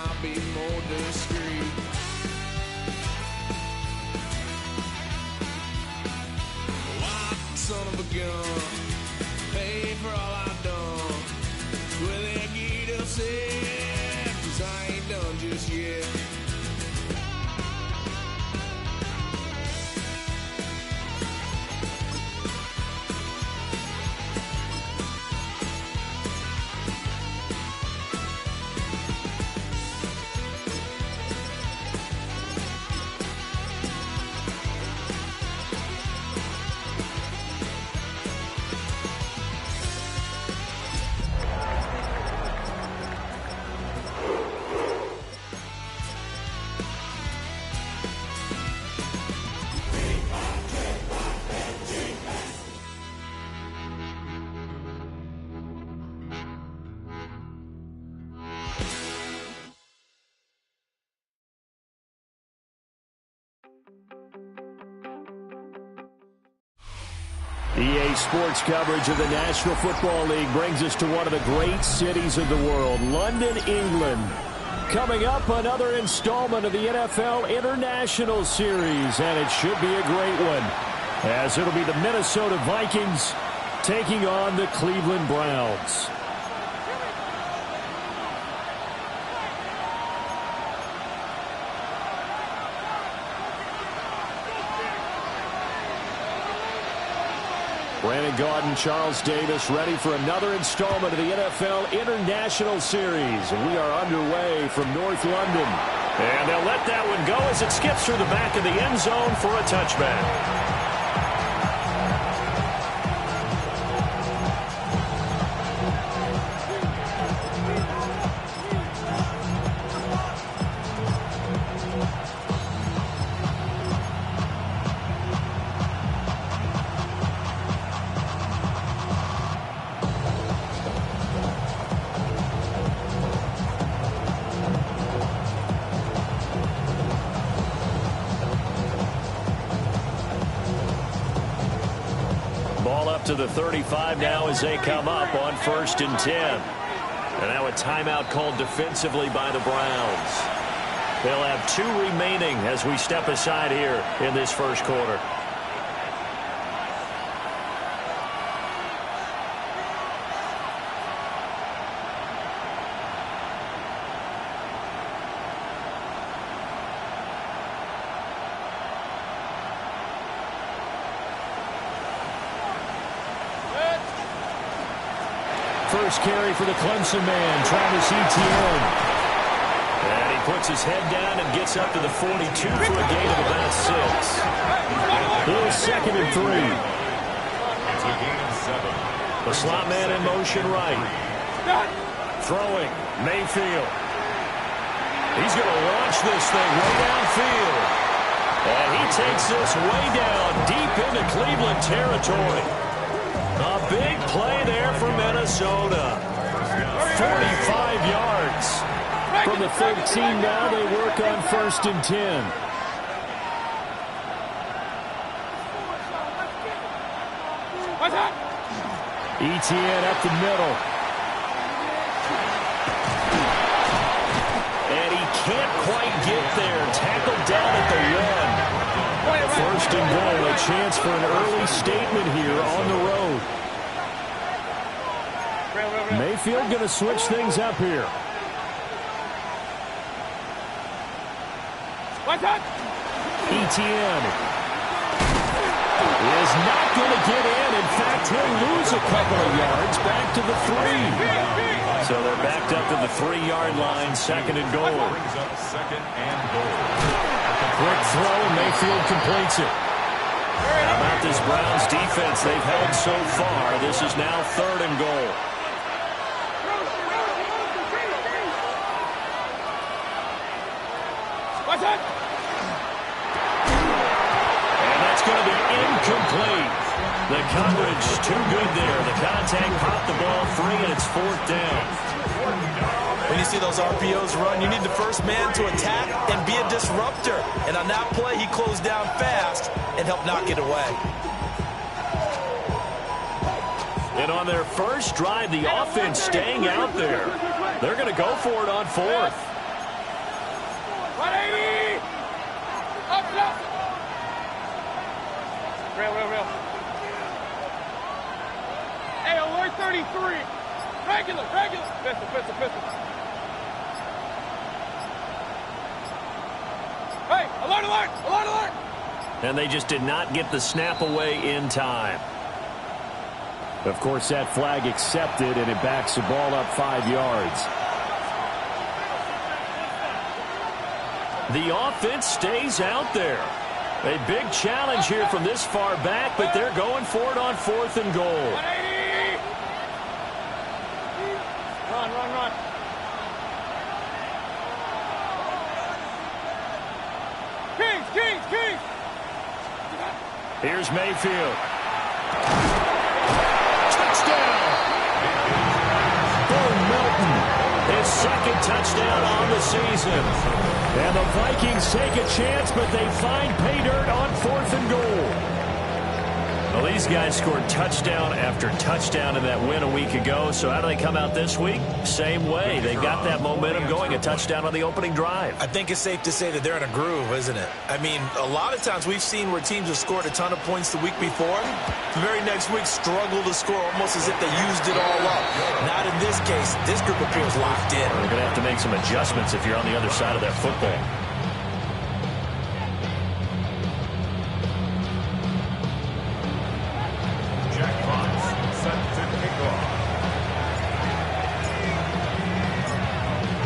might be more discreet. White son of a gun, pay for all I've done. Well, that get upset, 'cause I ain't done just yet. EA Sports coverage of the National Football League brings us to one of the great cities of the world, London, England. Coming up, another installment of the NFL International Series, and it should be a great one, as it'll be the Minnesota Vikings taking on the Cleveland Browns. Brandon Gaudin, Charles Davis, ready for another installment of the NFL International Series. And we are underway from North London. And they'll let that one go as it skips through the back of the end zone for a touchback. To the 35 now as they come up on 1st and 10. And now a timeout called defensively by the Browns. They'll have 2 remaining as we step aside here in this first quarter. First carry for the Clemson man, Travis Etienne. And he puts his head down and gets up to the 42 for a gain of about 6. Here's 2nd and 3. The slot man in motion right. Throwing, Mayfield. He's going to launch this thing way downfield. And he takes this way down deep into Cleveland territory. A big play there for Minnesota. 45 yards. From the 13 now, they work on 1st and 10. Etienne up the middle. And he can't quite get there. Tackled down at the 1. 1st and goal, a chance for an early statement here on the road. Mayfield going to switch things up here. Etienne is not going to get in. In fact, he'll lose a couple of yards back to the 3. So they're backed up to the 3-yard line, 2nd and goal. Quick throw, and Mayfield completes it. How about this Browns defense they've held so far? This is now 3rd and goal. And that's going to be incomplete. The coverage too good there. The contact popped the ball free, and it's 4th down. When you see those RPOs run, you need the first man to attack and be a disruptor. And on that play, he closed down fast and helped knock it away. And on their first drive, the offense staying out there. They're going to go for it on 4th. 180! Up, up! Real. Hey, alert 33! Regular! Pistol. Hey, alert! And they just did not get the snap away in time. Of course, that flag accepted, and it backs the ball up 5 yards. The offense stays out there. A big challenge here from this far back, but they're going for it on 4th and goal. 180! Run. Kings! Here's Mayfield. Touchdown! For Melton. His second touchdown on the season. And the Vikings take a chance, but they find pay dirt on 4th and goal. Well, these guys scored touchdown after touchdown in that win a week ago. So how do they come out this week? Same way. They got that momentum going, a touchdown on the opening drive. I think it's safe to say that they're in a groove, isn't it? I mean, a lot of times we've seen where teams have scored a ton of points the week before. The very next week struggle to score almost as if they used it all up. Not in this case. This group appears locked in. They're going to have to make some adjustments if you're on the other side of that football.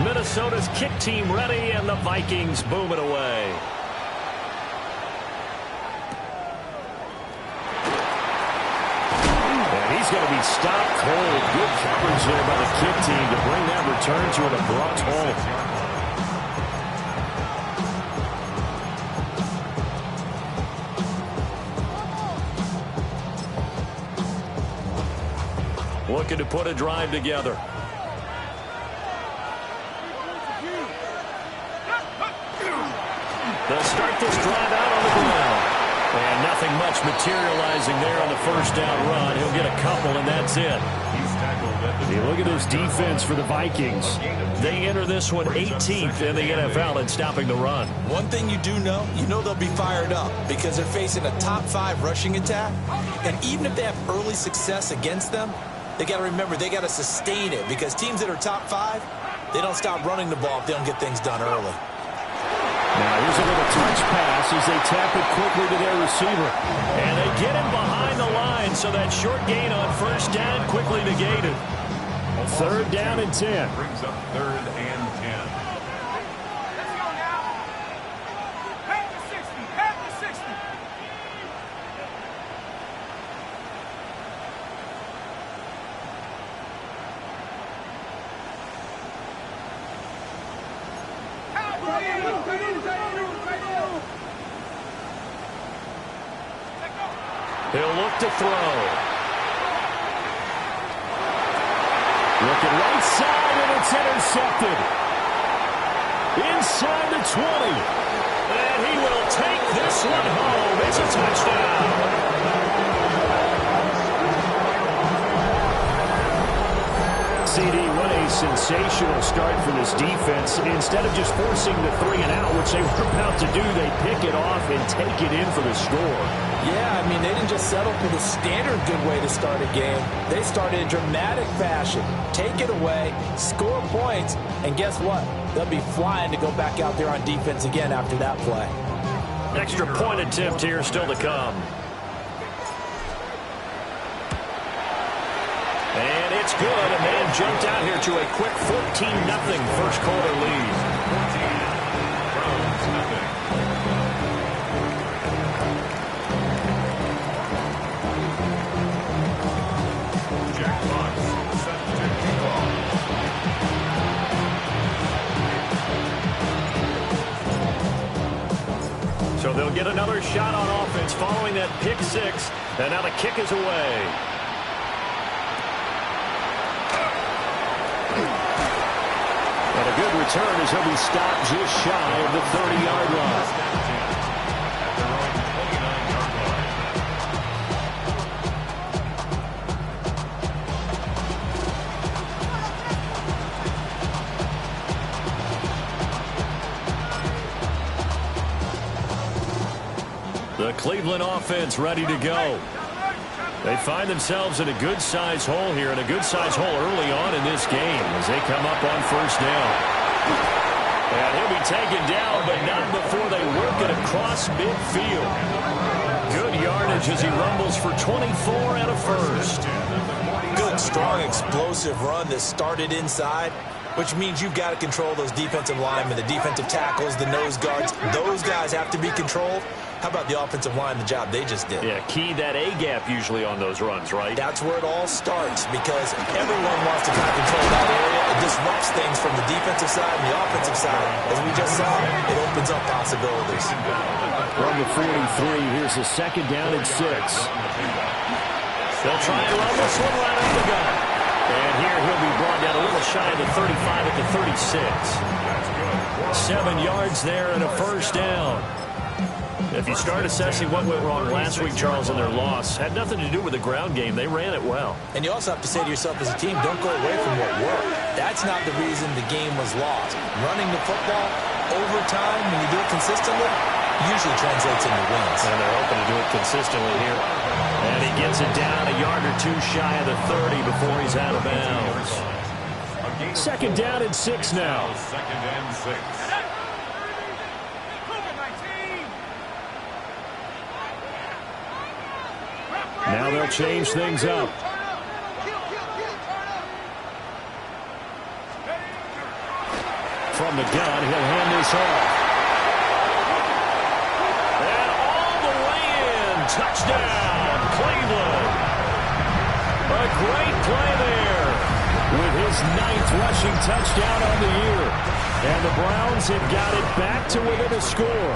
Minnesota's kick team ready, and the Vikings boom it away. And he's going to be stopped cold. Good coverage there by the kick team to bring that return to an abrupt halt. Looking to put a drive together. They'll start this drive out on the ground. And nothing much materializing there on the first down run. He'll get a couple, and that's it. Hey, look at this defense for the Vikings. They enter this one 18th in the NFL in stopping the run. One thing you do know, they'll be fired up because they're facing a top 5 rushing attack. And even if they have early success against them, they got to remember they got to sustain it because teams that are top 5, they don't stop running the ball if they don't get things done early. Now here's a little touch pass as they tap it quickly to their receiver. And they get him behind the line, so that short gain on first down quickly negated. 3rd down and 10. Brings up 3rd and 10. Let's go now. Head to 60. He'll look to throw. Looking right side, and it's intercepted. Inside the 20. And he will take this one home. It's a touchdown. CD, what a sensational start for this defense. Instead of just forcing the 3 and out, which they were about to do, they pick it off and take it in for the score. Yeah, I mean, they didn't just settle for the standard good way to start a game. They started in dramatic fashion. Take it away, score points, and guess what? They'll be flying to go back out there on defense again after that play. Extra point attempt here still to come. And it's good. A man jumped out here to a quick 14-0 first quarter lead. So they'll get another shot on offense following that pick 6. And now the kick is away. And a good return as he'll be stopped just shy of the 30-yard line. The Cleveland offense ready to go. They find themselves in a good-sized hole here, and a good-sized hole early on in this game as they come up on first down. And he'll be taken down, but not before they work it across midfield. Good yardage as he rumbles for 24 and a first. Good, strong, explosive run that started inside, which means you've got to control those defensive linemen, the defensive tackles, the nose guards. Those guys have to be controlled. How about the offensive line, the job they just did? Yeah, key that A-gap usually on those runs, right? That's where it all starts because everyone wants to kind of control that area. It disrupts things from the defensive side and the offensive side. As we just saw, it opens up possibilities. From the 43, here's a second down and 6. They'll try and run this one right up the gut. And here he'll be brought down a little shy of the 35 at the 36. 7 yards there and a first down. If you start assessing what went wrong last week, Charles, in their loss, had nothing to do with the ground game. They ran it well. And you also have to say to yourself as a team, don't go away from what worked. That's not the reason the game was lost. Running the football over time, when you do it consistently, usually translates into wins. And they're hoping to do it consistently here. And he gets it down a yard or two shy of the 30 before he's out of bounds. Second down and 6 now. Second and 6. Now they'll change things up. From the gun, he'll hand this off. And all the way in. Touchdown, Cleveland. A great play there. With his 9th rushing touchdown on the year. And the Browns have got it back to within a score.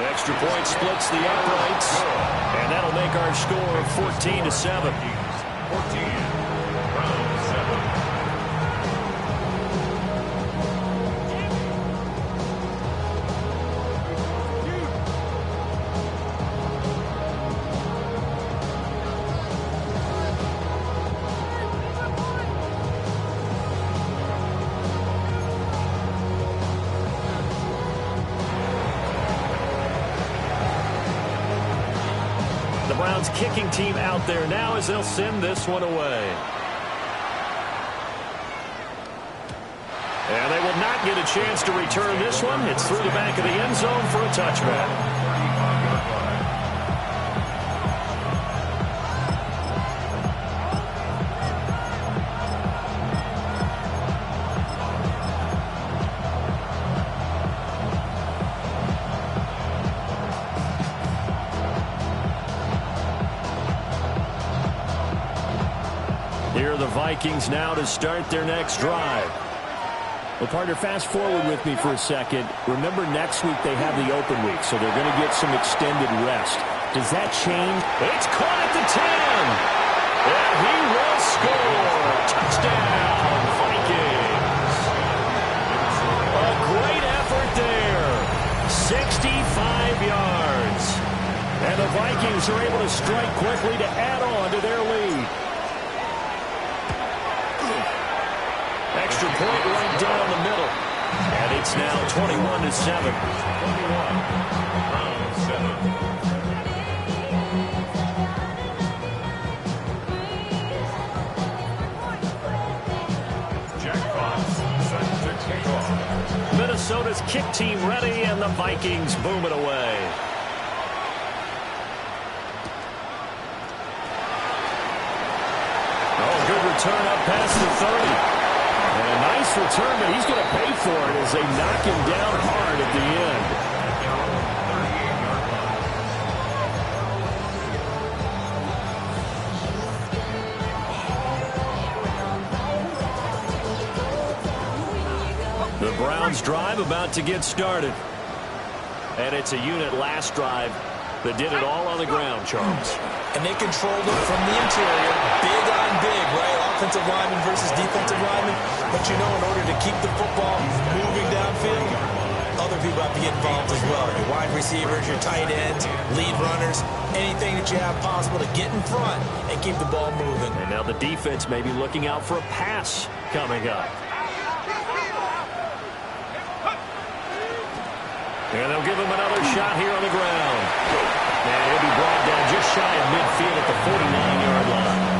Extra point splits the uprights, and that'll make our score 14-7. 14, round 7. Browns kicking team out there now as they'll send this one away. And they will not get a chance to return this one. It's through the back of the end zone for a touchback. Here are the Vikings now to start their next drive. Well, partner, fast forward with me for a second. Remember, next week they have the open week, so they're going to get some extended rest. Does that change? It's caught at the 10. And he will score. Touchdown, Vikings. A great effort there. 65 yards. And the Vikings are able to strike quickly to add on to their lead. Extra point right down the middle. And it's now 21-7. 21, round 7. Jack Fox set to kick off. Minnesota's kick team ready, and the Vikings boom it away. Oh, good return up past the 30. And a nice return, but he's going to pay for it as they knock him down hard at the end. The Browns drive about to get started. And it's a unit last drive that did it all on the ground, Charles. And they controlled it from the interior, big on big, right? Offensive lineman versus defensive lineman. But you know, in order to keep the football moving downfield, other people have to get involved as well. Your wide receivers, your tight ends, lead runners, anything that you have possible to get in front and keep the ball moving. And now the defense may be looking out for a pass coming up. And they'll give him another shot here on the ground. And he'll be brought down just shy of midfield at the 49-yard line.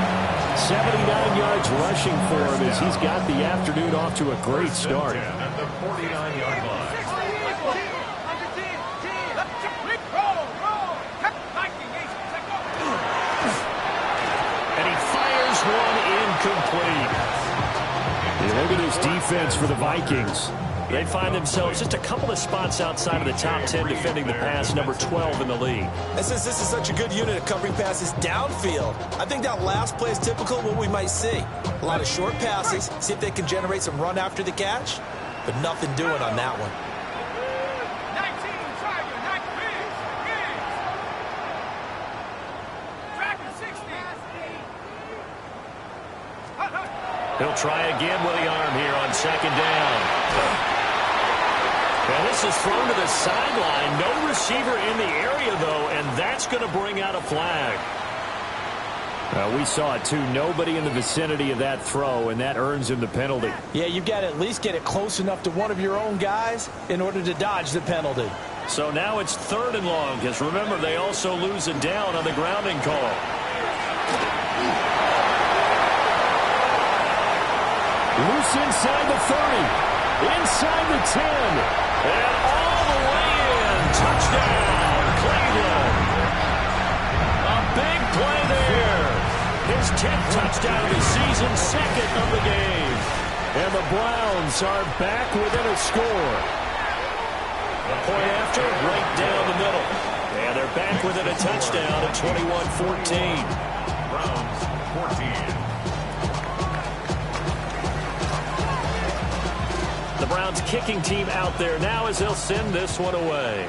79 yards rushing for him as he's got the afternoon off to a great start. At the 49-yard line. And he fires one incomplete. And look at this defense for the Vikings. They find themselves just a couple of spots outside of the top 10 defending the pass, number 12 in the league. And since this is such a good unit of covering passes downfield, I think that last play is typical of what we might see. A lot of short passes, see if they can generate some run after the catch, but nothing doing on that one. 19, Tiger, not Biggs. Tracking 60. He'll try again with the arm here on second down. And this is thrown to the sideline. No receiver in the area, though, and that's going to bring out a flag. We saw it, too. Nobody in the vicinity of that throw, and that earns him the penalty. Yeah, you've got to at least get it close enough to one of your own guys in order to dodge the penalty. So now it's 3rd and long, because remember, they also lose a down on the grounding call. Loose inside the 30, inside the 10. And all the way in. Touchdown, Cleveland. A big play there. His 10th touchdown of the season, 2nd of the game. And the Browns are back within a score. A point after, right down the middle. And they're back within a touchdown at 21-14. Browns 14. The Browns kicking team out there now as they'll send this one away.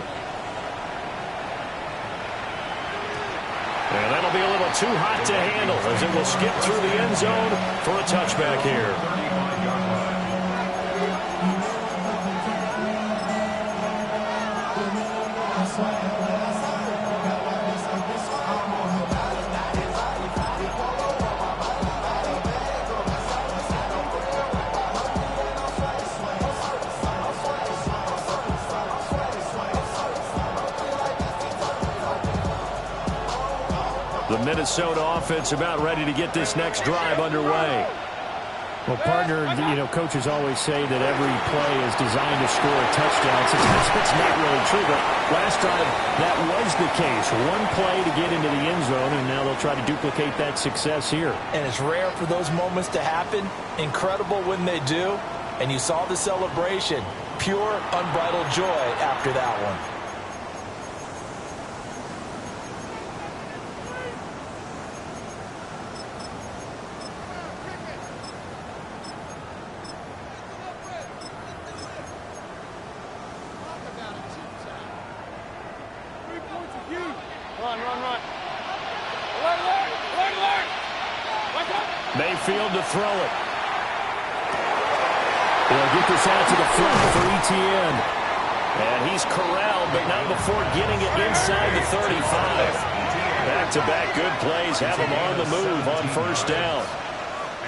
And that'll be a little too hot to handle as it will skip through the end zone for a touchback here. 35-yard line. The Minnesota offense about ready to get this next drive underway. Well, partner, coaches always say that every play is designed to score a touchdown. Sometimes it's not really true, but last time that was the case. One play to get into the end zone, and now they'll try to duplicate that success here. And it's rare for those moments to happen. Incredible when they do. And you saw the celebration. Pure, unbridled joy after that one. Mayfield to throw it. They'll get this out to the front for Etienne. And he's corralled, but not before getting it inside the 35. Back-to-back good plays have him on the move on first down.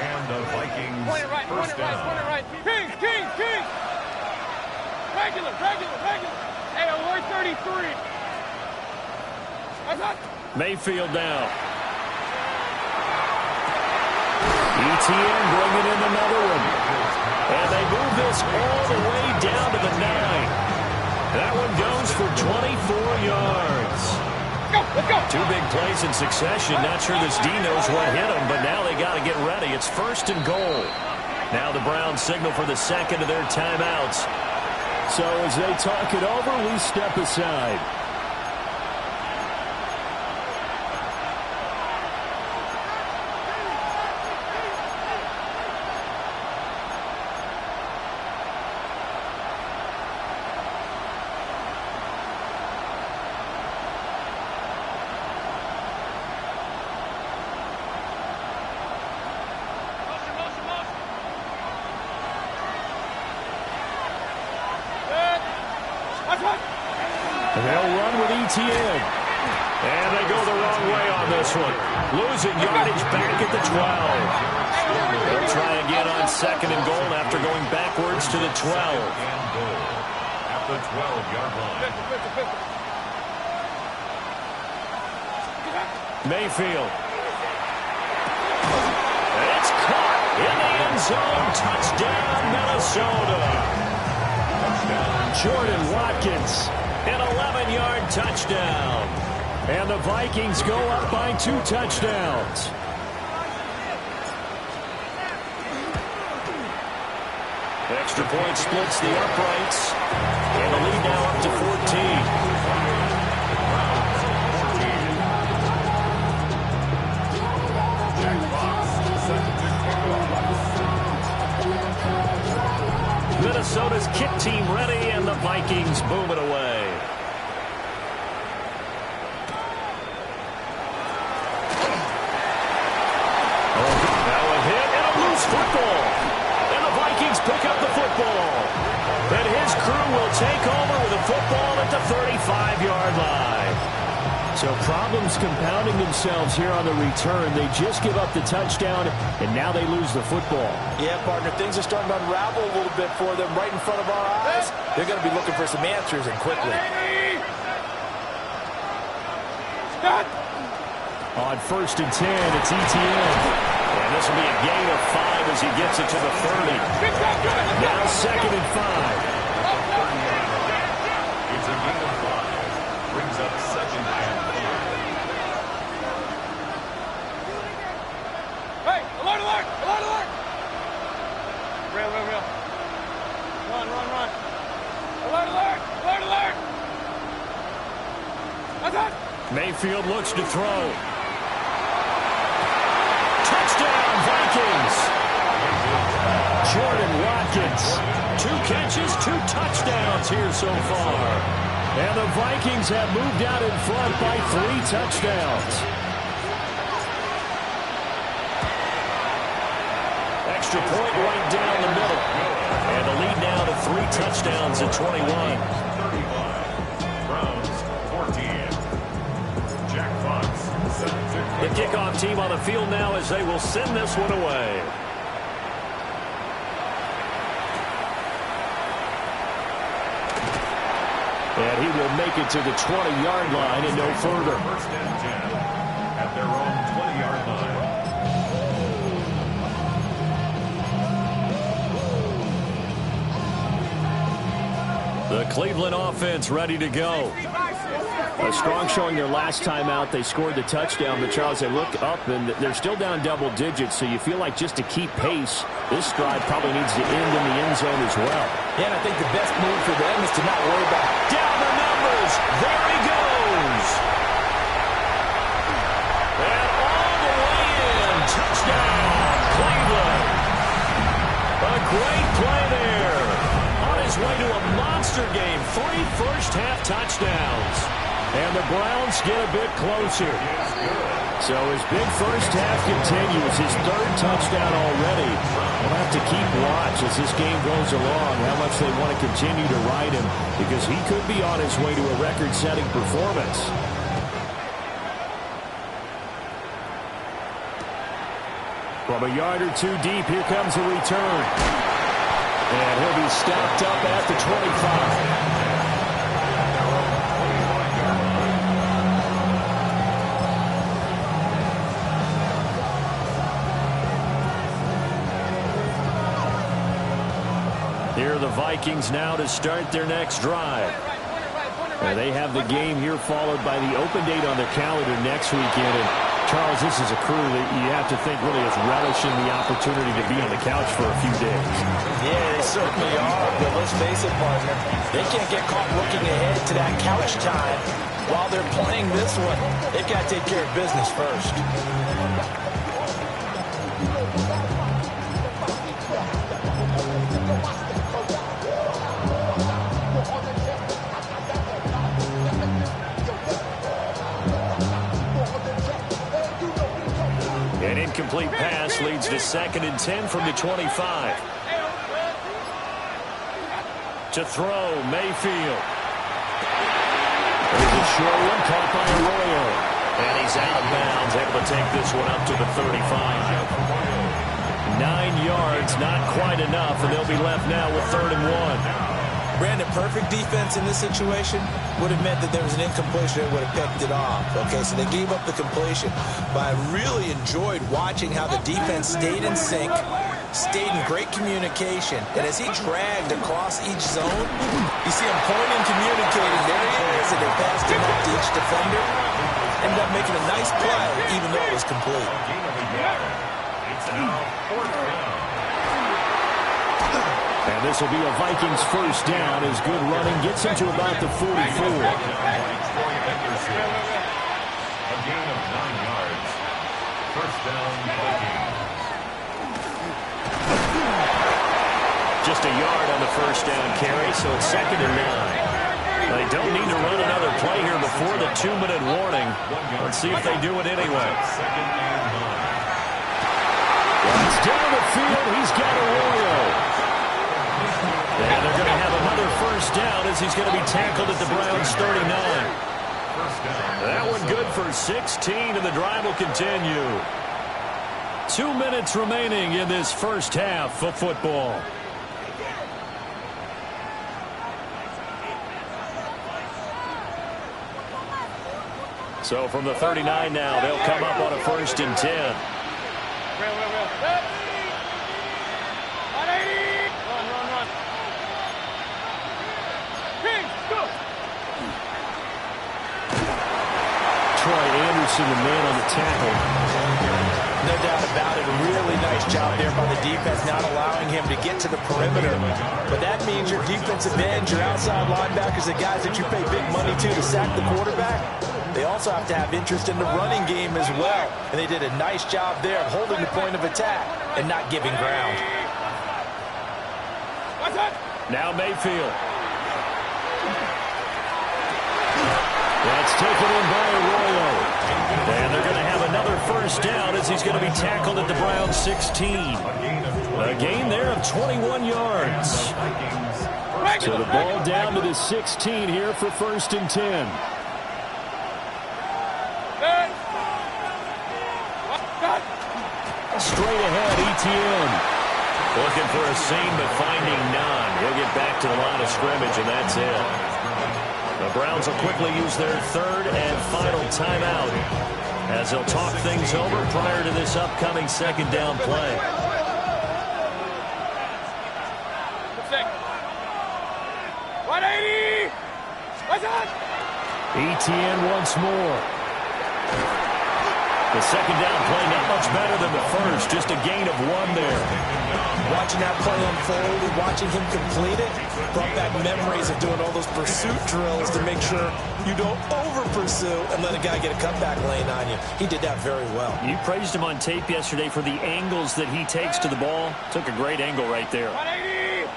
And the Vikings Point it right, point first it right, down. point it right. Kings. Regular. Hey, alert 33. I got Mayfield down. Etienne bringing in another one. And they move this all the way down to the 9. That one goes for 24 yards. Let's go. Two big plays in succession. Not sure this D knows what hit him, but now they got to get ready. It's 1st and goal. Now the Browns signal for the second of their timeouts. So as they talk it over, we step aside. run with ETN. And they go the wrong way on this one. Losing yardage back at the 12. They'll try again on 2nd and goal after going backwards to the 12. At the 12-yard line. Mayfield. It's caught in the end zone. Touchdown, Minnesota. Jordan Watkins. An 11-yard touchdown. And the Vikings go up by 2 touchdowns. Extra point splits the uprights. And the lead now up to 14. Minnesota's kick team ready, and the Vikings boom it away. Football. And the Vikings pick up the football. And his crew will take over with the football at the 35-yard line. So problems compounding themselves here on the return. They just give up the touchdown, and now they lose the football. Yeah, partner, things are starting to unravel a little bit for them right in front of our eyes. They're going to be looking for some answers, and quickly. On 1st and 10, it's ETN. And this will be a gain of 5 as he gets it to the 30. Now 2nd and 5. It's a gain of 5. Brings up 2nd and 5. Hey, alert, alert, alert, alert. Real. Run. Alert, alert, alert. Attack. Mayfield looks to throw. Touchdown, Vikings. Jordan Watkins. 2 catches, 2 touchdowns here so far. And the Vikings have moved out in front by 3 touchdowns. Extra point right down the middle. And the lead now to 3 touchdowns at 21. 35. Browns, 14. Jack Fox. The kickoff team on the field now as they will send this one away. And he will make it to the 20-yard line and no further. 1st and 10 at their own 20-yard line. The Cleveland offense ready to go. A strong showing their last time out. They scored the touchdown, but Charles, they look up and they're still down double digits, so you feel like just to keep pace, this drive probably needs to end in the end zone as well. Yeah, and I think the best move for them is to not worry about Down the numbers. There he goes. And all the way in. Touchdown, Cleveland. A great play there. On his way to a monster game. 3 first-half touchdowns. And the Browns get a bit closer. So his big first half continues. His 3rd touchdown already. We'll have to keep watch as this game goes along, how much they want to continue to ride him, because he could be on his way to a record-setting performance. From a yard or 2 deep, here comes the return. And he'll be stopped up at the 25. Here are the Vikings now to start their next drive. They have the game here followed by the open date on their calendar next weekend. And Charles, this is a crew that you have to think really is relishing the opportunity to be on the couch for a few days. Yeah, they certainly are. But let's face it, partner, they can't get caught looking ahead to that couch time while they're playing this one. They've got to take care of business first. An incomplete pass leads to 2nd and 10 from the 25. To throw, Mayfield. There's a short one caught by Arroyo. And he's out of bounds, able to take this one up to the 35. 9 yards, not quite enough, and they'll be left now with 3rd and 1. Brandon, perfect defense in this situation would have meant that there was an incompletion and would have picked it off. Okay, so they gave up the completion. But I really enjoyed watching how the defense stayed in sync, stayed in great communication. And as he dragged across each zone, you see him pointing, communicating. There he is, and they passed him up to each defender. Ended up making a nice play, even though it was complete. And this will be a Vikings first down as good running gets him to about the 44. A gain of 9 yards. First down, Vikings. Just a yard on the first down carry, so it's 2nd and 9. They don't need to run another play here before the 2-minute warning. Let's see if they do it anyway. It's down the field. He's got Arroyo. And they're going to have another first down as he's going to be tackled at the Browns 39. That one good for 16, and the drive will continue. 2 minutes remaining in this first half of football. So from the 39 now, they'll come up on a 1st and 10. Real. 180. Run. Kings, go. Troy Anderson, the man on the tackle. No doubt about it. A really nice job there by the defense, not allowing him to get to the perimeter. But that means your defensive ends, your outside linebackers, the guys that you pay big money to sack the quarterback, they also have to have interest in the running game as well. And they did a nice job there of holding the point of attack and not giving ground. Now Mayfield. That's taken in by Arroyo. And they're going to have another first down as he's going to be tackled at the Browns 16. A gain there of 21 yards. So the ball down to the 16 here for 1st and 10. Straight ahead, Etienne. Looking for a seam, but finding none. He'll get back to the line of scrimmage, and that's it. The Browns will quickly use their 3rd and final timeout as they'll talk things over prior to this upcoming 2nd down play. Etienne once more. The 2nd down play not much better than the first, just a gain of 1 there. Watching that play unfold and watching him complete it brought back memories of doing all those pursuit drills to make sure you don't over-pursue and let a guy get a comeback lane on you. He did that very well. You praised him on tape yesterday for the angles that he takes to the ball. Took a great angle right there. 180.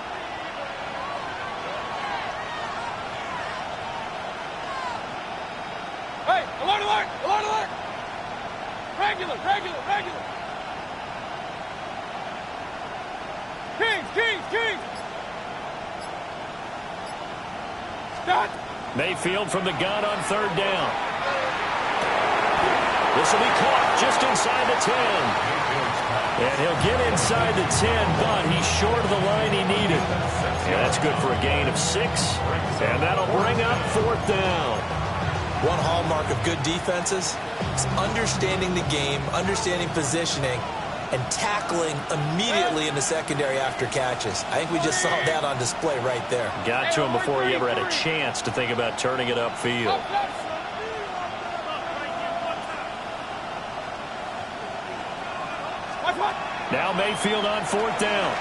Hey, alert! Regular. Kings. Start. Mayfield from the gun on 3rd down. This will be caught just inside the 10. And he'll get inside the 10, but he's short of the line he needed. And that's good for a gain of 6. And that'll bring up 4th down. One hallmark of good defenses is understanding the game, understanding positioning, and tackling immediately in the secondary after catches. I think we just saw that on display right there. Got to him before he ever had a chance to think about turning it upfield. Now Mayfield on 4th down.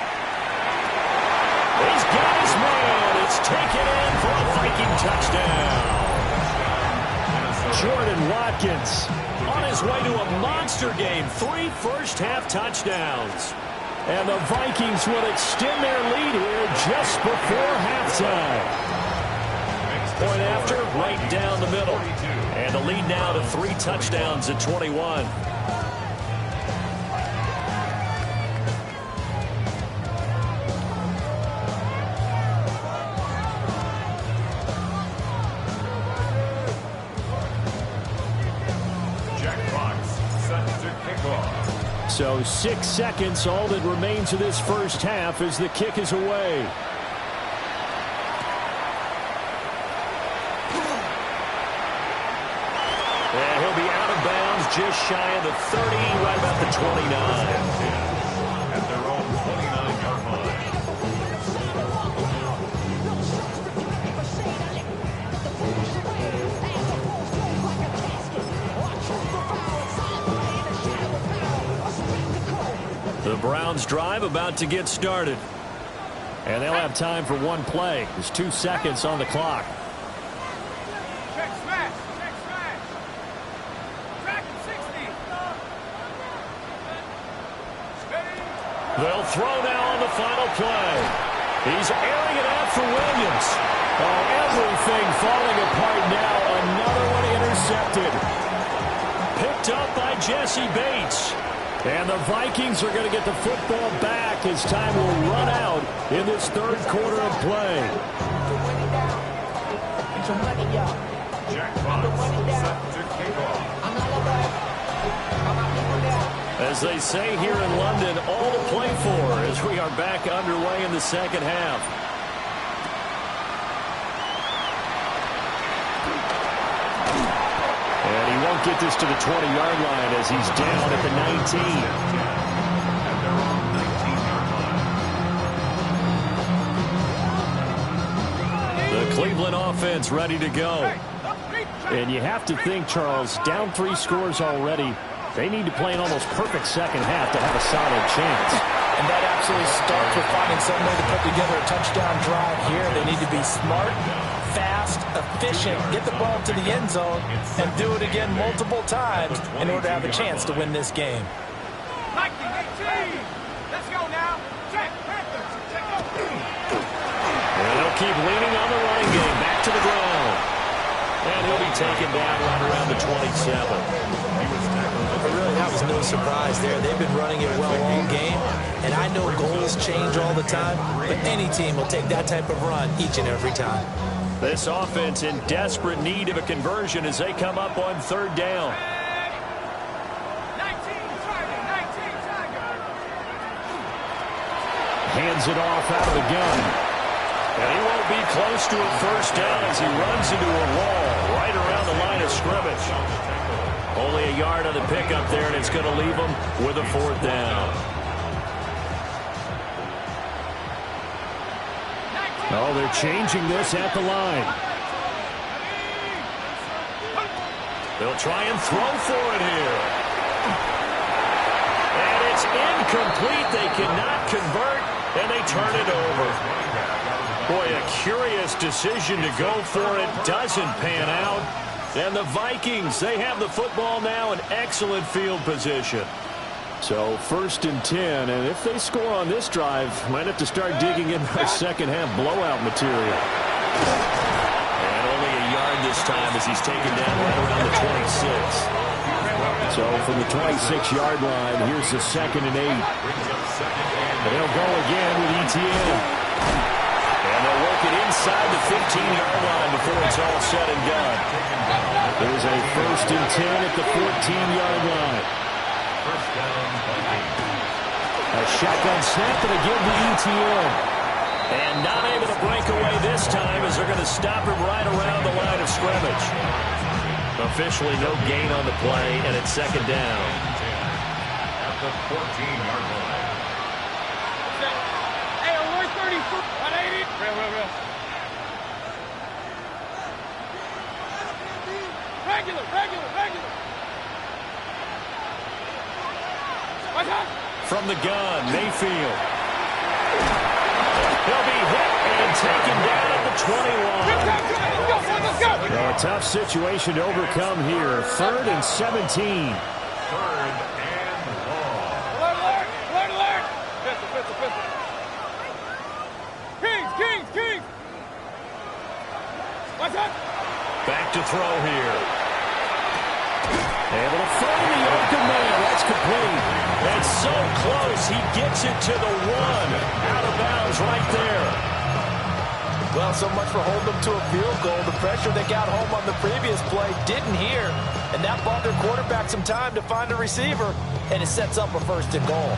He's got his man. It's taken in for a Viking touchdown. Jordan Watkins on his way to a monster game. 3 first-half touchdowns. And the Vikings will extend their lead here just before halftime. Point after, right down the middle. And the lead now to 3 touchdowns at 21. So 6 seconds, all that remains of this first half as the kick is away. And he'll be out of bounds just shy of the 30, right about the 29. At their own 29-yard line. The Browns drive about to get started. And they'll have time for one play. There's 2 seconds on the clock. Check smash. Check smash. Track 60. Steady. They'll throw now on the final play. He's airing it out for Williams. Oh, everything falling apart now. Another one intercepted. Picked up by Jesse Bates. And the Vikings are going to get the football back as time will run out in this third quarter of play. Jack Fox set to kick off. As they say here in London, all to play for as we are back underway in the second half. And he won't get this to the 20-yard line as he's down at the 19. At their own 19-yard line. The Cleveland offense ready to go. And you have to think, Charles, down 3 scores already. They need to play an almost perfect second half to have a solid chance. And that absolutely starts with finding some way to put together a touchdown drive here. They need to be smart, fast, efficient, get the ball to the end zone, and do it again multiple times in order to have a chance to win this game. 19-18. Let's go now. Check. Panthers. Check go. And they'll keep leaning on the running game. Back to the ground. And he'll be taken down right around the 27. But really, that was no surprise there. They've been running it well all game, and I know goals change all the time, but any team will take that type of run each and every time. This offense in desperate need of a conversion as they come up on third down. 19 Tiger. 19 Tiger. Hands it off out of the gun. And he won't be close to a first down as he runs into a wall right around the line of scrimmage. Only a yard on the pickup there, and it's going to leave him with a fourth down. Oh, they're changing this at the line. They'll try and throw for it here. And it's incomplete. They cannot convert, and they turn it over. Boy, a curious decision to go for it. Doesn't pan out. And the Vikings, they have the football now in excellent field position. So 1st and 10, and if they score on this drive, might have to start digging in their second half blowout material. And only a yard this time as he's taken down right around the 26. So from the 26-yard line, here's the 2nd and 8. And they'll go again with ETN. And they'll work it inside the 15-yard line before it's all said and done. There's a 1st and 10 at the 14-yard line. A shotgun snap and again to ETN. And not able to break away this time as they're going to stop him right around the line of scrimmage. Officially no gain on the play, and it's second down. At the 14-yard line. Hey, 130. 180. Real. Regular. What's up? From the gun, Mayfield. He'll be hit and taken down at the 21. Let's go. A tough situation to overcome here. 3rd and 17. 3rd and long. Alert. Pistol. Kings. What's up? Back to throw here. Able to find the open man. That's complete. And so close, he gets it to the 1. Out of bounds right there. Well, so much for holding them to a field goal. The pressure they got home on the previous play didn't hear, and that bought their quarterback some time to find a receiver, and it sets up a 1st and goal.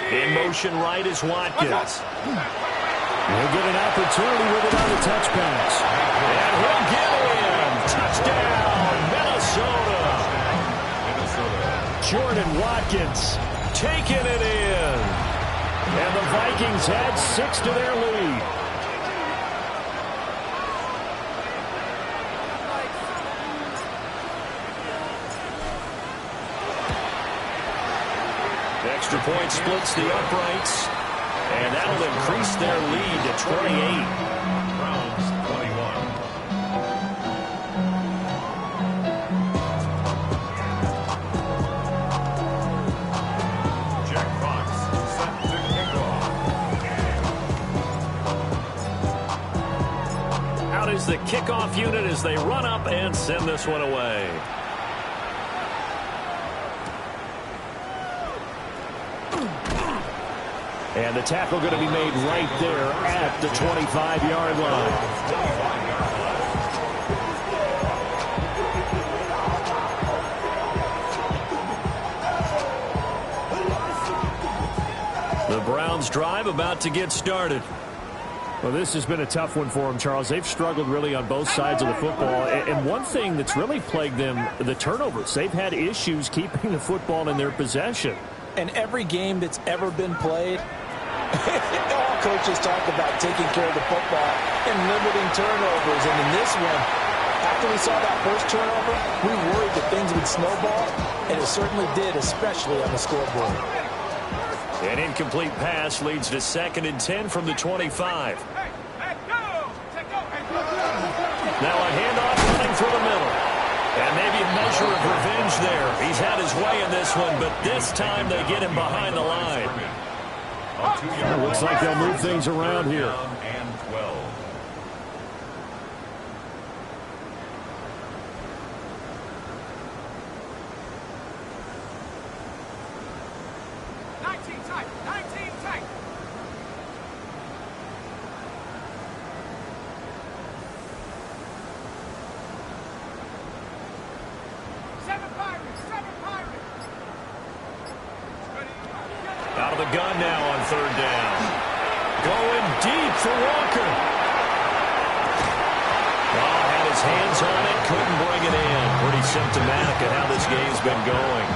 In motion right is Watkins. He'll get an opportunity with another touch pass. And he'll get in. Touchdown, Minnesota. Jordan Watkins taking it in. And the Vikings add 6 to their lead. Extra point splits the uprights, and that'll increase their lead to 28. Browns 21. Jack Fox set to kick off. Out is the kickoff unit as they run up and send this one away. And the tackle going to be made right there at the 25-yard line. The Browns drive about to get started. Well, this has been a tough one for them, Charles. They've struggled really on both sides of the football. And one thing that's really plagued them, the turnovers. They've had issues keeping the football in their possession. And every game that's ever been played, all coaches talk about taking care of the football and limiting turnovers. And in this one, after we saw that first turnover, we worried that things would snowball, and it certainly did, especially on the scoreboard. An incomplete pass leads to 2nd and 10 from the 25. Now a handoff running through the middle. And maybe a measure of revenge there. He's had his way in this one, but this time they get him behind the line. It looks like they'll move things around here. And 12. Out of the gun now on 3rd down. Going deep for Walker. Oh, had his hands on it, couldn't bring it in. Pretty symptomatic of how this game's been going.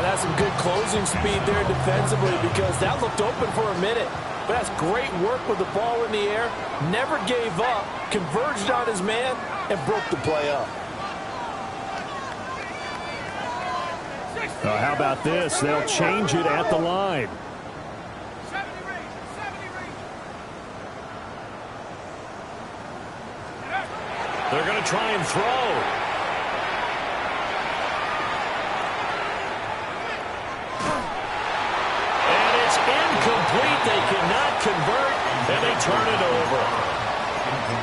That's some good closing speed there defensively, because that looked open for a minute. But that's great work with the ball in the air. Never gave up, converged on his man, and broke the play up. How about this? They'll change it at the line. They're going to try and throw. And it's incomplete. They cannot convert, and they turn it over.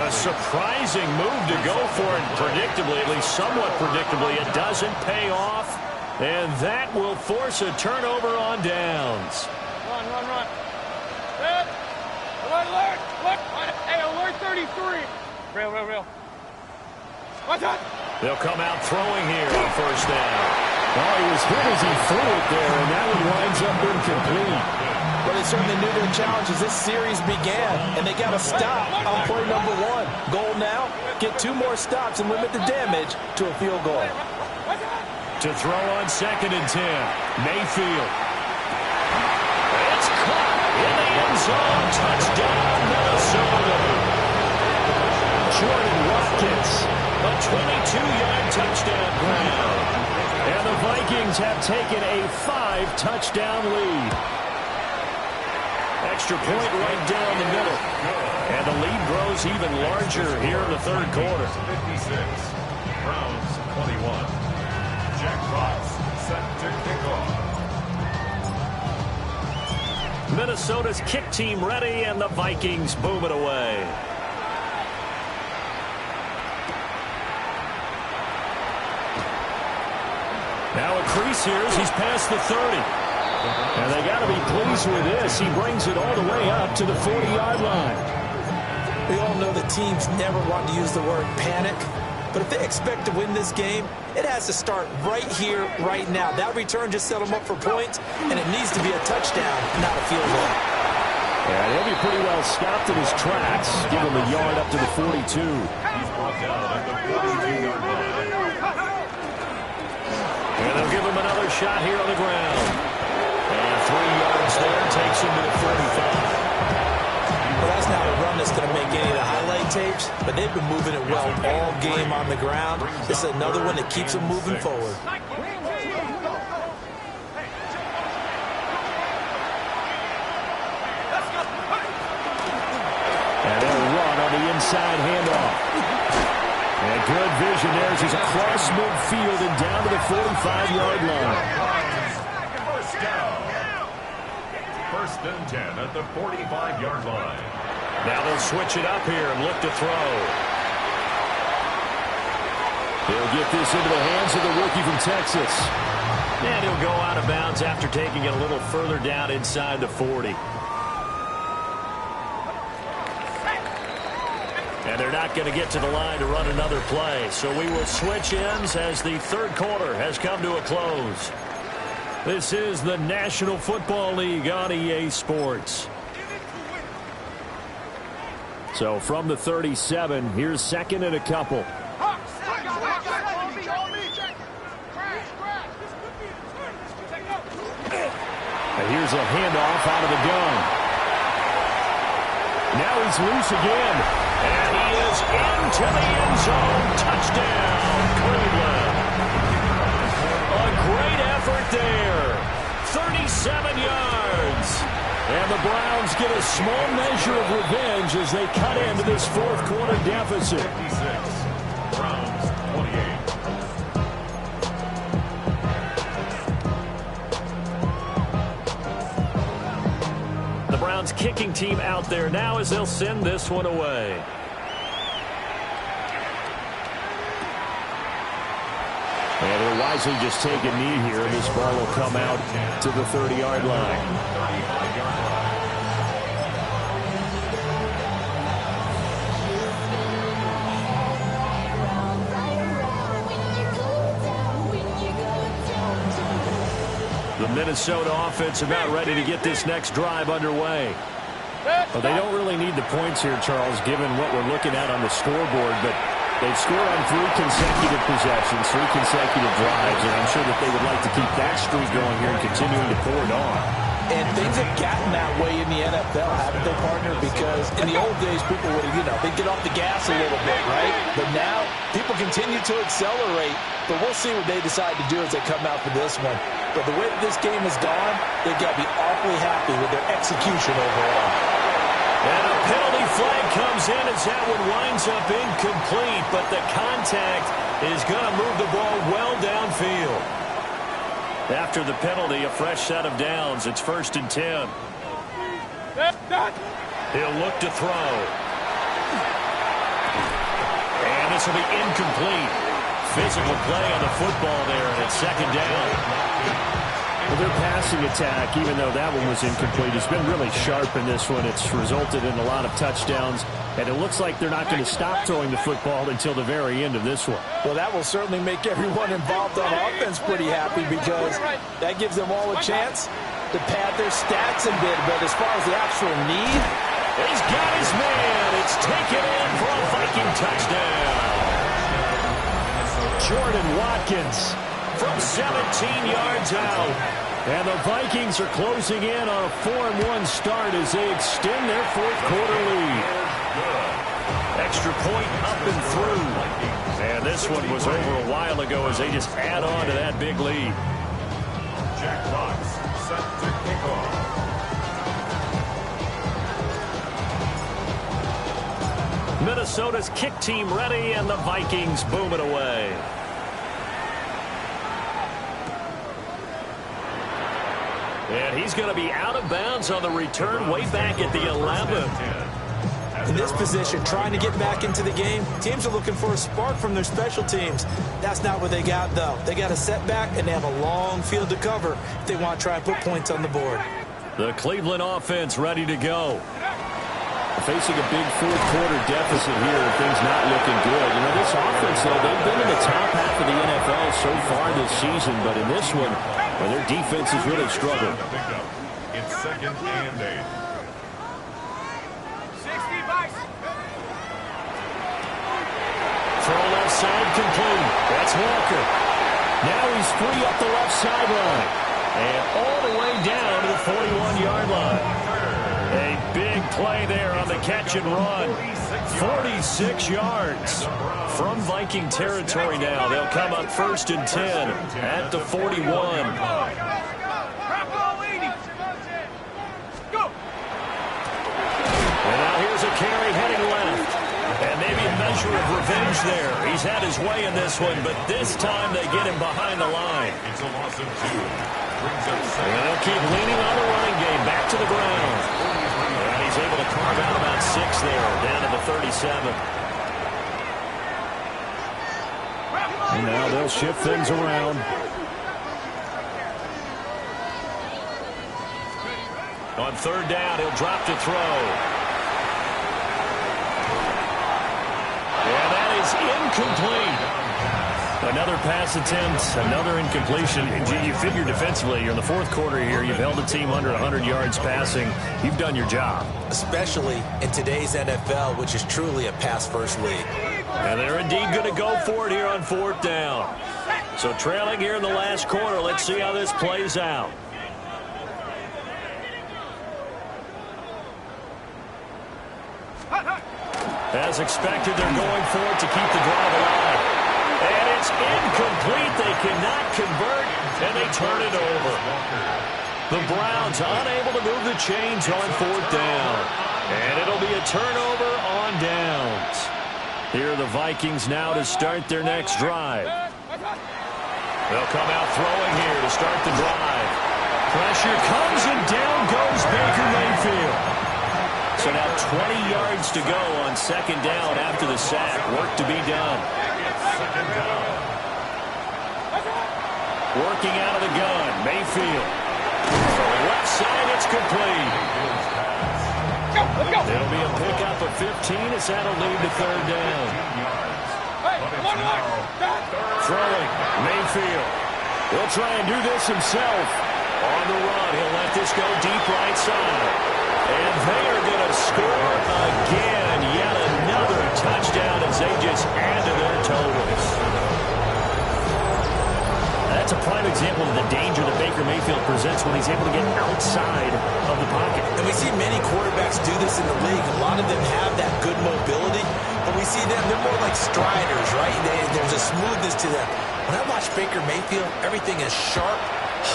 A surprising move to go for it predictably, at least somewhat predictably. It doesn't pay off. And that will force a turnover on downs. Run. Good. Alert. Hey, alert 33. Real. Watch out. They'll come out throwing here on 1st down. Oh, he was hit as he threw it there, and that one winds up incomplete. But they certainly knew their challenge as this series began, and they got to stop on play number 1. Goal now, get 2 more stops and limit the damage to a field goal. To throw on 2nd and 10. Mayfield. It's caught in the end zone. Touchdown, Minnesota. Jordan Watkins. A 22-yard touchdown grab. And the Vikings have taken a 5-touchdown lead. Extra point right down the middle. And the lead grows even larger here in the 3rd quarter. 56. Browns 21. Jack Fox set to kick off. Minnesota's kick team ready, and the Vikings boom it away. Now a crease here as he's past the 30. And they got to be pleased with this. He brings it all the way up to the 40-yard line. We all know the teams never want to use the word panic. But if they expect to win this game, it has to start right here, right now. That return just set them up for points, and it needs to be a touchdown, not a field goal. Yeah, he'll be pretty well stopped in his tracks. Give him a yard up to the 42. He's brought down at the 42-yard line. And they'll give him another shot here on the ground. And 3 yards there takes him to the 45. Well, that's not a run that's going to make any of the highlight tapes, but they've been moving it well all game on the ground. This is another one that keeps them moving forward. And they'll run on the inside handoff. And good vision there as he's across midfield and down to the 45-yard line. First down. First and 10 at the 45-yard line. Now they'll switch it up here and look to throw. He'll get this into the hands of the rookie from Texas. And he'll go out of bounds after taking it a little further down inside the 40. And they're not going to get to the line to run another play. So we will switch ends as the third quarter has come to a close. This is the National Football League on EA Sports. So from the 37, here's second and a couple. And here's a handoff out of the gun. Now he's loose again. And he is into the end zone. Touchdown, Cleveland. A great effort there. 37 yards. And the Browns get a small measure of revenge as they cut into this fourth quarter deficit. 56. Browns 28. The Browns kicking team out there now as they'll send this one away. And he'll wisely just take a knee here, and this ball will come out to the 30-yard line. The Minnesota offense are not ready to get this next drive underway. Well, they don't really need the points here, Charles, given what we're looking at on the scoreboard, but they've scored on 3 consecutive possessions, 3 consecutive drives, and I'm sure that they would like to keep that streak going here and continuing to pour it on. And things have gotten that way in the NFL, haven't they, partner? Because in the old days, people would, they'd get off the gas a little bit, right? But now, people continue to accelerate, but we'll see what they decide to do as they come out for this one. But the way that this game has gone, they've got to be awfully happy with their execution overall. And a penalty flag comes in as that one winds up incomplete, but the contact is going to move the ball well downfield. After the penalty, a fresh set of downs. It's 1st and 10. He'll look to throw. And this will be incomplete. Physical play on the football there, and it's 2nd down. Well, their passing attack, even though that one was incomplete, has been really sharp in this one. It's resulted in a lot of touchdowns, and it looks like they're not going to stop throwing the football until the very end of this one. Well, that will certainly make everyone involved on offense pretty happy because that gives them all a chance to pad their stats a bit. But as far as the actual need, he's got his man. It's taken in for a Viking touchdown. Jordan Watkins from 17 yards out. And the Vikings are closing in on a 4-1 start as they extend their fourth quarter lead. Extra point up and through. And this one was over a while ago as they just add on to that big lead. Jack Fox set to kick off. Minnesota's kick team ready, and the Vikings boom it away. And he's going to be out of bounds on the return way back at the 11. In this position, trying to get back into the game, teams are looking for a spark from their special teams. That's not what they got, though. They got a setback, and they have a long field to cover if they want to try and put points on the board. The Cleveland offense ready to go. Facing a big fourth-quarter deficit here and things not looking good. You know, this offense, though, they've been in the top half of the NFL so far this season, but in this one, well, their defense has really struggled. It's 2nd and 8. 60 bucks. Throw left side complete. That's Walker. Now he's free up the left sideline. And all the way down to the 41-yard line. A big play there on the catch and run. 46 yards from Viking territory now. They'll come up 1st and 10 at the 41. And now here's a carry heading left. And maybe a measure of revenge there. He's had his way in this one, but this time they get him behind the line. It's a loss of 2. Brings up And they'll keep leaning on the running game back to the ground. And he's able to carve out about 6 there, down to the 37. And now they'll shift things around. On 3rd down, he'll drop to throw. Yeah, that is incomplete. Another pass attempt, another incompletion. And you figure defensively, you're in the 4th quarter here. You've held a team under 100 yards passing. You've done your job. Especially in today's NFL, which is truly a pass-first league. And they're indeed going to go for it here on 4th down. So trailing here in the last quarter. Let's see how this plays out. As expected, they're going for it to keep the drive alive. And it's incomplete. They cannot convert, and they turn it over. The Browns unable to move the chains on 4th down. And it'll be a turnover on downs. Here are the Vikings now to start their next drive. They'll come out throwing here to start the drive. Pressure comes, and down goes Baker Mayfield. So now 20 yards to go on 2nd down after the sack. Work to be done. Working out of the gun, Mayfield. From the left side, it's complete. It'll be a pickup of 15 as that'll lead to 3rd down. Throwing, Mayfield. He'll try and do this himself. On the run, he'll let this go deep right side. And they are going to score again. Yet another touchdown as they just add to their totals. That's a prime example of the danger that Baker Mayfield presents when he's able to get outside of the pocket. And we see many quarterbacks do this in the league. A lot of them have that good mobility, but we see them, they're more like striders, right? There's a smoothness to them. When I watch Baker Mayfield, everything is sharp,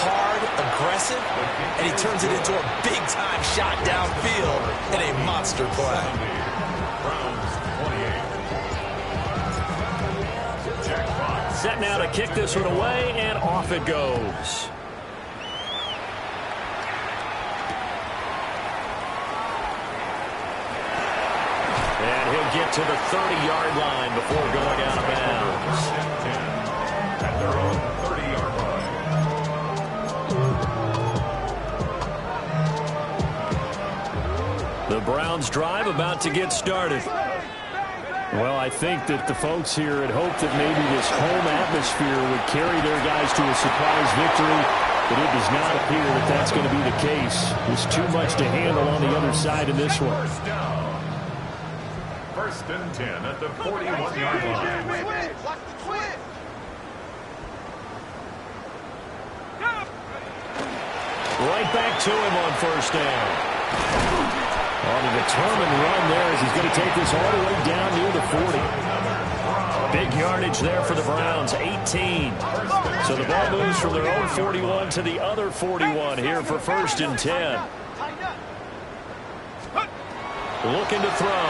hard, aggressive, and he turns it into a big-time shot downfield and a monster play. Set now to kick this one away, and off it goes. And he'll get to the 30-yard line before going out of bounds. At their own 30-yard line. The Browns drive about to get started. Well, I think that the folks here had hoped that maybe this home atmosphere would carry their guys to a surprise victory, but it does not appear that that's going to be the case. There's too much to handle on the other side of this one. 1st and 10 at the 41-yard line. Right back to him on 1st down. On a determined run there as he's going to take this all the way down near the 40. Big yardage there for the Browns, 18. So the ball moves from their own 41 to the other 41 here for 1st and 10. Looking to throw.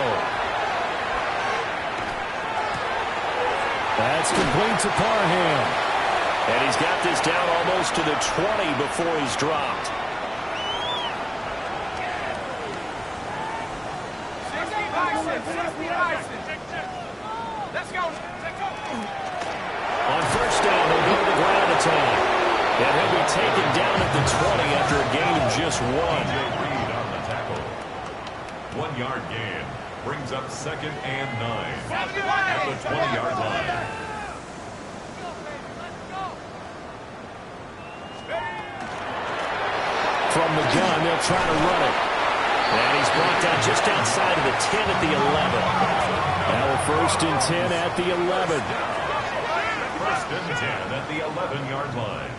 That's complete to Parham. And he's got this down almost to the 20 before he's dropped. On first down, they'll go to the ground attack. And he'll be taken down at the 20 after a gain of just one. Reed on the tackle. 1 yard gain. Brings up 2nd and 9. At the 20-yard line. From the gun, they'll try to run it. And he's brought down just outside of the 10 at the 11. Now a 1st and 10 at the 11. 1st and 10 at the 11-yard line.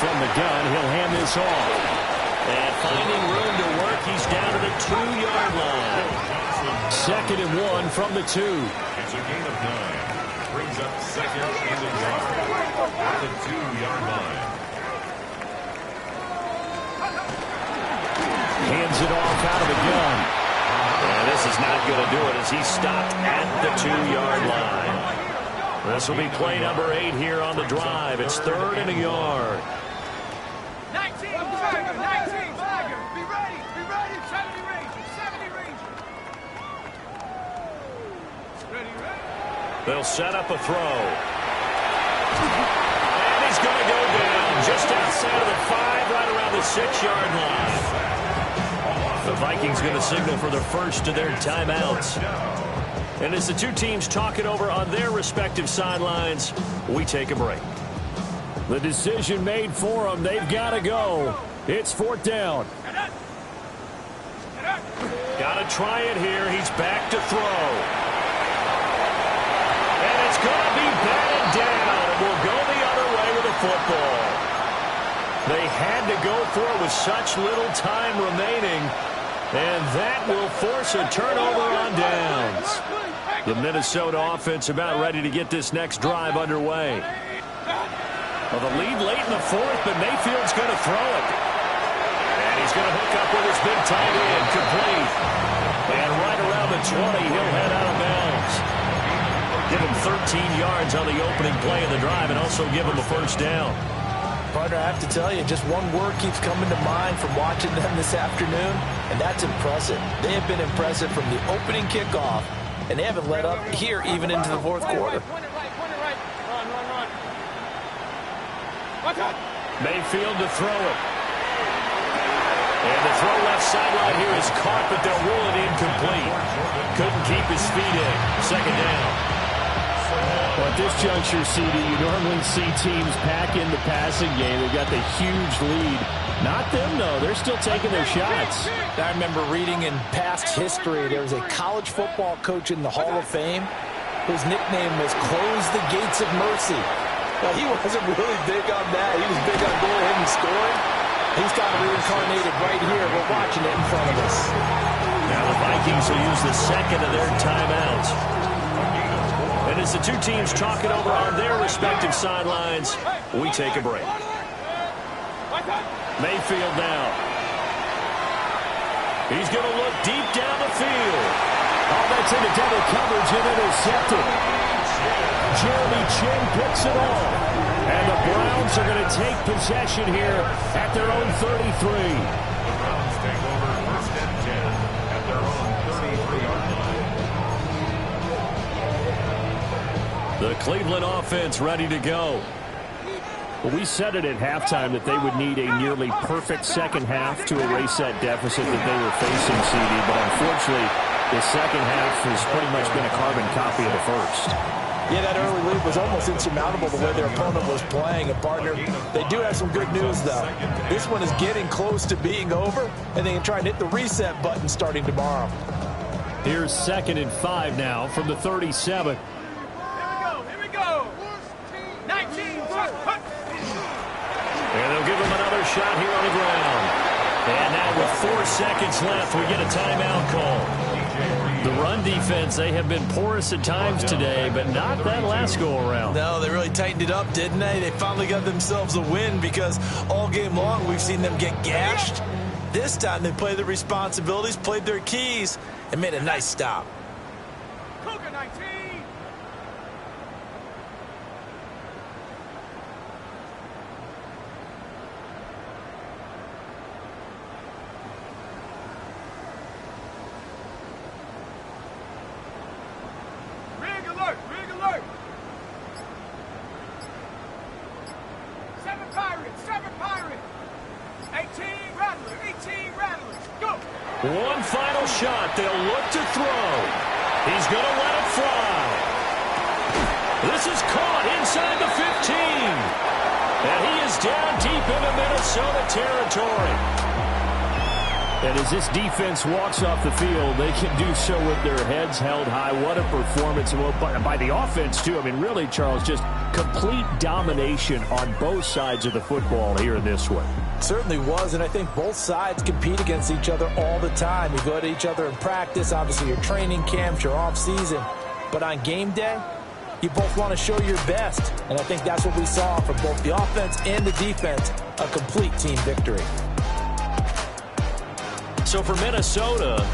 From the gun, he'll hand this off. And finding room to work, he's down to the 2-yard line. 2nd and 1 from the 2. It's a gain of 9. Brings up 2nd and a yard. At the 2-yard line. Hands it off out of the gun. And this is not going to do it as he's stopped at the 2-yard line. This will be play number 8 here on the drive. It's 3rd and a yard. 19, Tiger, 19, Tiger. Be ready, 70 Rangers, 70 Rangers. Ready, ready. They'll set up a throw. And he's going to go down just outside of the 5, right around the 6-yard line. The Vikings going to signal for the first of their timeouts. And as the two teams talk it over on their respective sidelines, we take a break. The decision made for them. They've got to go. It's 4th down. Got to try it here. He's back to throw. And it's going to be batted down. And we'll go the other way with the football. They had to go for it with such little time remaining. And that will force a turnover on downs. The Minnesota offense about ready to get this next drive underway. Well, the lead late in the 4th, but Mayfield's going to throw it. And he's going to hook up with his big tight end, complete. And right around the 20, he'll head out of bounds. Give him 13 yards on the opening play of the drive and also give him a 1st down. Partner, I have to tell you, just one word keeps coming to mind from watching them this afternoon, and that's impressive. They have been impressive from the opening kickoff, and they haven't let up here even into the 4th quarter. Point it right. Run. Mayfield to throw it. And the throw left sideline here is caught, but they'll rule it incomplete. Couldn't keep his feet in. 2nd down. Well, at this juncture, CD, you normally see teams pack in the passing game. They've got the huge lead. Not them, though. They're still taking their shots. I remember reading in past history, there was a college football coach in the Hall of Fame whose nickname was Close the Gates of Mercy. Now, he wasn't really big on that. He was big on going ahead and scoring. He's got it reincarnated right here. We're watching it in front of us. Now the Vikings will use the 2nd of their timeouts. And as the two teams talk it over on their respective sidelines, we take a break. Mayfield now. He's going to look deep down the field. Oh, that's into double coverage and intercepted. Jeremy Chinn picks it off. And the Browns are going to take possession here at their own 33. The Browns take over 1st and 10 at their own 33-yard line. The Cleveland offense ready to go. Well, we said it at halftime that they would need a nearly perfect second half to erase that deficit that they were facing, CD. But unfortunately, the second half has pretty much been a carbon copy of the first. Yeah, that early lead was almost insurmountable the way their opponent was playing. And, partner, they do have some good news, though. This one is getting close to being over, and they can try and hit the reset button starting tomorrow. Here's 2nd and 5 now from the 37. Here we go. 19, And they'll give him another shot here on the ground. And now with 4 seconds left, we get a timeout call. The run defense, they have been porous at times today, but not that last go-around. No, they really tightened it up, didn't they? They finally got themselves a win because all game long we've seen them get gashed. This time they played their responsibilities, played their keys, and made a nice stop. Cougar 19. One final shot. They'll look to throw. He's going to let it fly. This is caught inside the 15. And he is down deep into Minnesota territory. And as this defense walks off the field, they can do so with their heads held high. What a performance by the offense, too. I mean, really, Charles, just complete domination on both sides of the football here in this one. Certainly was, and I think both sides compete against each other all the time. You go to each other in practice, obviously your training camps, your off-season. But on game day, you both want to show your best. And I think that's what we saw from both the offense and the defense, a complete team victory. So for Minnesota,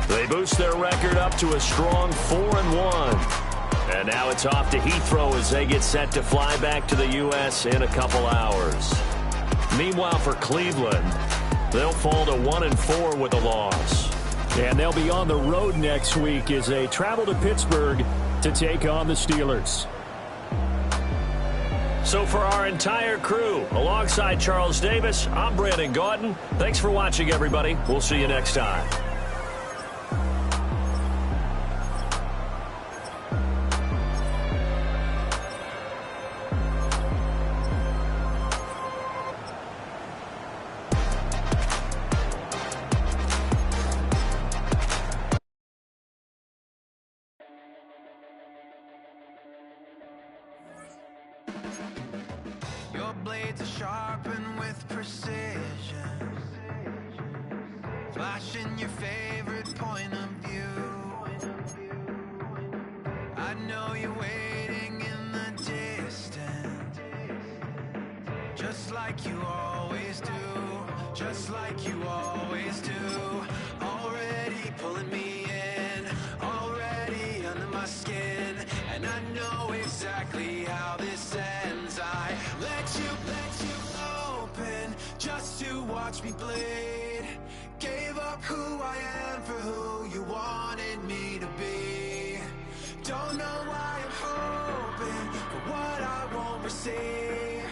they boost their record up to a strong 4-1. And now it's off to Heathrow as they get set to fly back to the U.S. in a couple hours. Meanwhile, for Cleveland, they'll fall to 1-4 with a loss. And they'll be on the road next week as they travel to Pittsburgh to take on the Steelers. So for our entire crew, alongside Charles Davis, I'm Brandon Gaudin. Thanks for watching, everybody. We'll see you next time. Your blades are sharpened with precision, flashing your favorite point of view. I know you're waiting in the distance, just like you always do, just like you always do. Already pulling me in, already under my skin, and I know exactly how this ends. I let you open just to watch me bleed. Gave up who I am for who you wanted me to be. Don't know why I'm hoping for what I won't receive.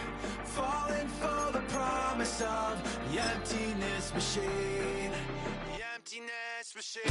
Falling for the promise of the emptiness machine. The emptiness machine.